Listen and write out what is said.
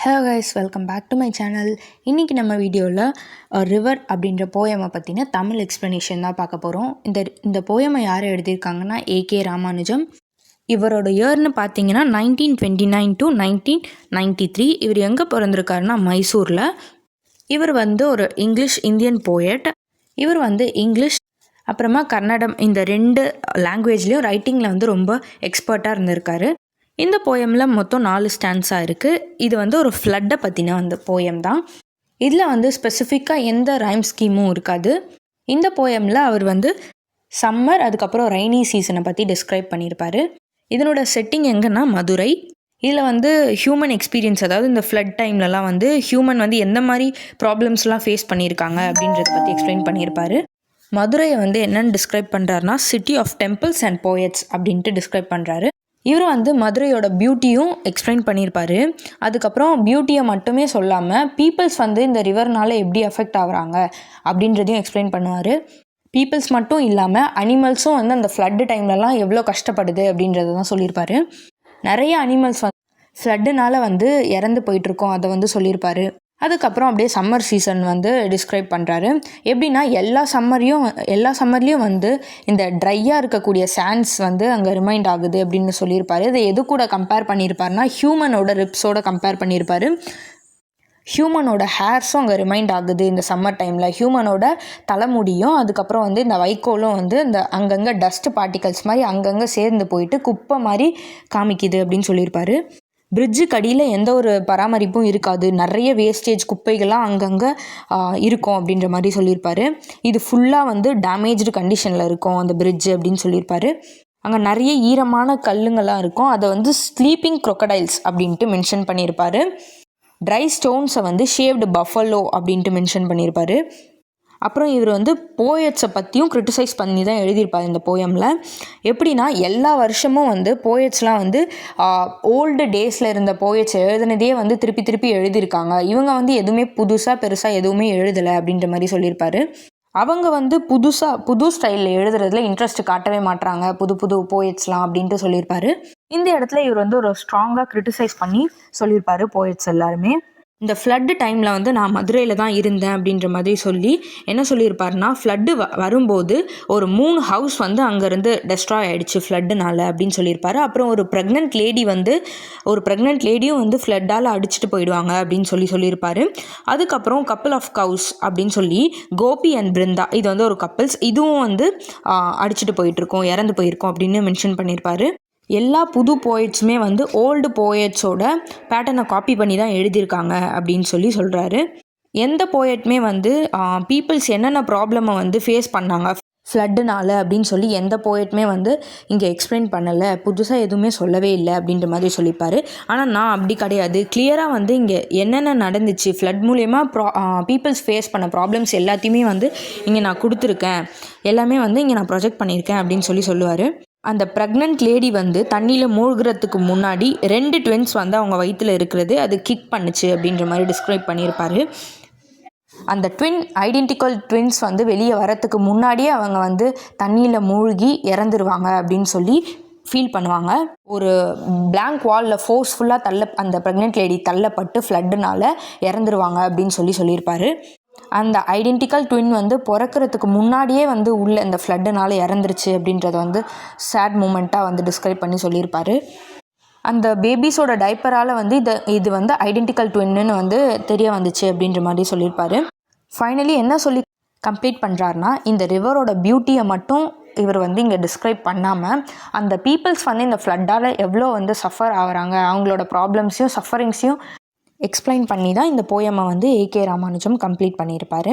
Hello guys, welcome back to my channel. இன்றைக்கி நம்ம வீடியோவில் ரிவர் அப்படின்ற போயமை பற்றின தமிழ் எக்ஸ்ப்ளனேஷன் தான் பார்க்க போகிறோம். இந்த போயமை யார் எழுதியிருக்காங்கன்னா ஏகே ராமானுஜம். இவரோட இயர்னு பார்த்தீங்கன்னா 1929 to 1993. இவர் எங்கே பிறந்திருக்காருன்னா மைசூரில். இவர் ஒரு இந்தியன் போயட். இவர் இங்கிலீஷ் அப்புறமா கன்னடம் இந்த 2 லாங்குவேஜ்லேயும் ரைட்டிங்கில் ரொம்ப எக்ஸ்பர்ட்டாக இருந்திருக்காரு. இந்த போயமில் மொத்தம் 4 ஸ்டான்ஸாக இருக்குது. இது ஒரு ஃப்ளட்டை பற்றின போயம் தான். இதில் ஸ்பெசிஃபிக்காக எந்த ரைம் ஸ்கீமும் இருக்காது. இந்த போயமில் அவர் சம்மர் அதுக்கப்புறம் ரெய்னி சீசனை பற்றி டிஸ்கிரைப் பண்ணியிருப்பார். இதனோட செட்டிங் எங்கன்னா மதுரை. இதில் ஹியூமன் எக்ஸ்பீரியன்ஸ், அதாவது இந்த ஃப்ளட் டைம்லலாம் ஹியூமன் எந்த மாதிரி ப்ராப்ளம்ஸ்லாம் ஃபேஸ் பண்ணியிருக்காங்க அப்படின்றத பற்றி எக்ஸ்பிளைன் பண்ணியிருப்பார். மதுரையை என்னென்னு டிஸ்கிரைப் பண்ணுறாருனா city of temples and poets அப்படின்ட்டு டிஸ்கிரைப் பண்ணுறாரு. இவர் மதுரையோட பியூட்டியும் எக்ஸ்பிளைன் பண்ணியிருப்பார். அதுக்கப்புறம் பியூட்டியை மட்டுமே சொல்லாமல் பீப்புள்ஸ் இந்த ரிவர்னால் எப்படி அஃபெக்ட் ஆகுறாங்க அப்படின்றதையும் எக்ஸ்பிளைன் பண்ணுவார். பீப்புள்ஸ் மட்டும் இல்லாமல் அனிமல்ஸும் அந்த ஃப்ளட்டு டைம்லலாம் எவ்வளோ கஷ்டப்படுது அப்படின்றத தான் சொல்லியிருப்பார். நிறைய அனிமல்ஸ் ஃப்ளட்டுனால் இறந்து போயிட்டுருக்கோம், அதை சொல்லியிருப்பார். அதுக்கப்புறம் அப்படியே சம்மர் சீசன் டிஸ்கிரைப் பண்ணுறாரு. எப்படின்னா எல்லா சம்மர்லேயும் இந்த ட்ரையாக இருக்கக்கூடிய சாண்ட்ஸ் அங்கே ரிமைண்ட் ஆகுது அப்படின்னு சொல்லியிருப்பார். இதை எது கூட கம்பேர் பண்ணியிருப்பாருனா ஹியூமனோட ரிப்ஸோட கம்பேர் பண்ணியிருப்பார். ஹியூமனோட ஹேர்ஸும் அங்கே ரிமைண்ட் ஆகுது இந்த சம்மர் டைமில். ஹியூமனோட தலைமுடியும் அதுக்கப்புறம் இந்த வைக்கோலும் இந்த அங்கங்கே டஸ்ட் பார்ட்டிகல்ஸ் மாதிரி அங்கங்கே சேர்ந்து போயிட்டு குப்பை மாதிரி காமிக்குது அப்படின்னு சொல்லியிருப்பார். பிரிட்ஜுக்கு அடியில் எந்த ஒரு பராமரிப்பும் இருக்காது, நிறைய வேஸ்டேஜ் குப்பைகள்லாம் அங்கங்கே இருக்கும் அப்படின்ற மாதிரி சொல்லியிருப்பார். இது ஃபுல்லாக டேமேஜ்டு கண்டிஷனில் இருக்கும் அந்த பிரிட்ஜு அப்படின்னு சொல்லியிருப்பார். அங்கே நிறைய ஈரமான கல்லுங்கள்லாம் இருக்கும். அதை ஸ்லீப்பிங் க்ரொக்கடைல்ஸ் அப்படின்ட்டு மென்ஷன் பண்ணியிருப்பார். ட்ரை ஸ்டோன்ஸை ஷேவ்டு பஃபலோ அப்படின்ட்டு மென்ஷன் பண்ணியிருப்பார். அப்புறம் இவர் போயட்ஸை பற்றியும் கிரிட்டிசைஸ் பண்ணி தான் எழுதியிருப்பார் இந்த போயமில். எப்படின்னா எல்லா வருஷமும் போயட்ஸ்லாம் ஓல்டு டேஸில் இருந்த போயட்ஸ் எழுதுனதே திருப்பி திருப்பி எழுதியிருக்காங்க. இவங்க எதுவுமே பெருசாக எதுவுமே எழுதலை அப்படின்ற மாதிரி சொல்லியிருப்பார். அவங்க புது ஸ்டைலில் எழுதுறதுல இன்ட்ரெஸ்ட் காட்டவே மாட்டுறாங்க, புது போயட்ஸ்லாம் அப்படின்ட்டு சொல்லியிருப்பார். இந்த இடத்துல இவர் ஒரு ஸ்ட்ராங்காக கிரிட்டிசைஸ் பண்ணி சொல்லியிருப்பார் போயட்ஸ் எல்லாருமே. இந்த ஃப்ளட்டு டைமில் நான் மதுரையில் தான் இருந்தேன் அப்படின்ற மாதிரி சொல்லி என்ன சொல்லியிருப்பாருனா, ஃப்ளட்டு வரும்போது ஒரு 3 ஹவுஸ் அங்கேருந்து டெஸ்ட்ராய் ஆகிடுச்சு ஃப்ளட்டுனால அப்படின்னு சொல்லியிருப்பாரு. அப்புறம் ஒரு ப்ரெக்னென்ட் லேடியும் ஃப்ளட்டால் அடிச்சுட்டு போயிடுவாங்க அப்படின்னு சொல்லியிருப்பாரு. அதுக்கப்புறம் கப்பிள் ஆஃப் கவுஸ் அப்படின்னு சொல்லி கோபி அண்ட் பிருந்தா, இது ஒரு கப்பிள்ஸ், இதுவும் அடிச்சுட்டு போயிட்டுருக்கோம், இறந்து போயிருக்கோம் அப்படின்னு மென்ஷன் பண்ணியிருப்பாரு. எல்லா புது போயட்ஸுமே ஓல்டு போயட்ஸோட பேட்டர்னை காப்பி பண்ணி தான் எழுதியிருக்காங்க அப்படின்னு சொல்கிறாரு. எந்த போயட்மே பீப்புள்ஸ் என்னென்ன ப்ராப்ளமை ஃபேஸ் பண்ணாங்க ஃப்ளட்டுனால அப்படின்னு எந்த போயட்மே இங்கே எக்ஸ்பிளைன் பண்ணலை, புதுசாக எதுவுமே சொல்லவே இல்லை அப்படின்ற மாதிரி சொல்லியிருப்பார். ஆனால் நான் அப்படி கிடையாது, கிளியராக இங்கே என்னென்ன நடந்துச்சு, ஃப்ளட் மூலயமா பீப்புள்ஸ் ஃபேஸ் பண்ண ப்ராப்ளம்ஸ் எல்லாத்தையுமே இங்கே நான் கொடுத்துருக்கேன், எல்லாமே இங்கே நான் ப்ரொஜெக்ட் பண்ணியிருக்கேன் அப்படின்னு சொல்லுவார். அந்த ப்ரெக்னென்ட் லேடி தண்ணியில் மூழ்கிறதுக்கு முன்னாடி 2 ட்வின்ஸ் அவங்க வயிற்றில் இருக்கிறது அது கிக் பண்ணுச்சு அப்படின்ற மாதிரி டிஸ்கிரைப் பண்ணியிருப்பார். அந்த ஐடென்டிக்கல் ட்வின்ஸ் வெளியே வரத்துக்கு முன்னாடியே அவங்க தண்ணியில் மூழ்கி இறந்துருவாங்க அப்படின்னு சொல்லி ஃபீல் பண்ணுவாங்க. ஒரு பிளாங்க் வாலில் ஃபோர்ஸ்ஃபுல்லாக அந்த ப்ரெக்னென்ட் லேடி தள்ளப்பட்டு ஃப்ளட்டுனால இறந்துருவாங்க அப்படின்னு சொல்லியிருப்பார். அந்த ஐடென்டிக்கல் ட்வின் பிறக்கிறதுக்கு முன்னாடியே உள்ள இந்த ஃப்ளட்டுனால இறந்துருச்சு அப்படின்றத சேட் மூமெண்ட்டாக டிஸ்கிரைப் பண்ணி சொல்லியிருப்பார். அந்த பேபிஸோட டைப்பரால் இது ஐடென்டிக்கல் ட்வின்னு தெரிய வந்துச்சு அப்படின்ற மாதிரி சொல்லியிருப்பார். ஃபைனலி என்ன சொல்லி கம்ப்ளீட் பண்ணுறாருனா, இந்த ரிவரோட பியூட்டியை மட்டும் இவர் இங்கே டிஸ்கிரைப் பண்ணாமல் அந்த பீப்புள்ஸ் இந்த ஃப்ளட்டால் எவ்வளோ சஃபர் ஆகுறாங்க, அவங்களோட ப்ராப்ளம்ஸையும் சஃபரிங்ஸையும் எக்ஸ்பிளைன் பண்ணி தான் இந்த போயமை ஏகே ராமானுஜம் கம்ப்ளீட் பண்ணியிருப்பார்.